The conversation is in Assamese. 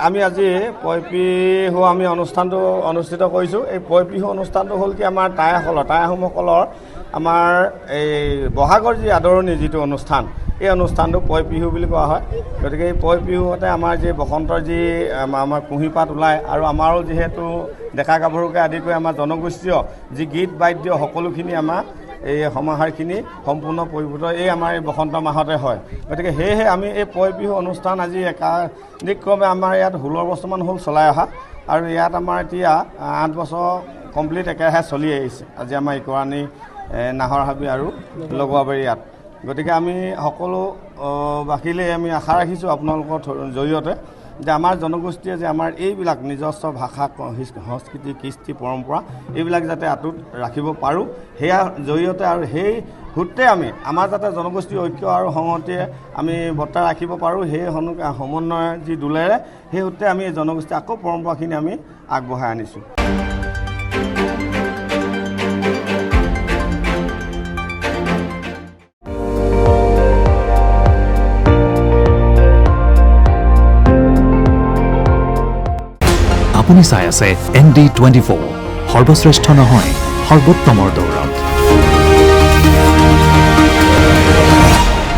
আমি আজি পয়পিহু আমি অনুষ্ঠানটো অনুষ্ঠিত কৰিছোঁ। এই পয়পিহু অনুষ্ঠানটো হ'ল কি আমাৰ টাই আহোমসকলৰ আমাৰ এই বহাগৰ যি আদৰণি যিটো অনুষ্ঠান, এই অনুষ্ঠানটো পয়পিহু বুলি কোৱা হয়। গতিকে এই পয়পিহুতে আমাৰ যি বসন্তৰ যি আমাৰ কুঁহিপাত ওলায় আৰু আমাৰো যিহেতু ডেকা গাভৰুকে আদি কৰি আমাৰ জনগোষ্ঠীয় যি গীত বাদ্য সকলোখিনি আমাৰ এই সমাহাৰখিনি সম্পূৰ্ণ পৰিপূৰ্ণ এই আমাৰ এই বসন্ত মাহতে হয়। গতিকে সেয়েহে আমি এই পয়পিহু অনুষ্ঠান আজি একাধিক্ৰমে আমাৰ ইয়াত 16 বছৰমান হ'ল চলাই অহা আৰু ইয়াত আমাৰ এতিয়া 8 বছৰ কমপ্লিট একেৰাহে চলি আহিছে। আজি আমাৰ ইকৰাণী নাহৰ হাবি আৰু লগোৱাবাৰী ইয়াত। গতিকে আমি সকলো বাকীলৈ আমি আশা ৰাখিছোঁ আপোনালোকৰ জৰিয়তে যে আমাৰ জনগোষ্ঠীয়ে যে আমাৰ এইবিলাক নিজস্ব ভাষা সংস্কৃতি কৃষ্টি পৰম্পৰা এইবিলাক যাতে আঁতৰত ৰাখিব পাৰোঁ, সেয়া জৰিয়তে আৰু সেই সূত্ৰে আমি আমাৰ যাতে জনগোষ্ঠীৰ ঐক্য আৰু সংহতিয়ে আমি বৰ্তাই ৰাখিব পাৰোঁ, সেই সমন্বয় যি দোলেৰে সেই সূত্ৰে আমি জনগোষ্ঠী আকৌ পৰম্পৰাখিনি আমি আগবঢ়াই আনিছোঁ। আপুনি চাই আছে ND24 সৰ্বশ্ৰেষ্ঠ নহয় সৰ্বোত্তমৰ দৌৰত।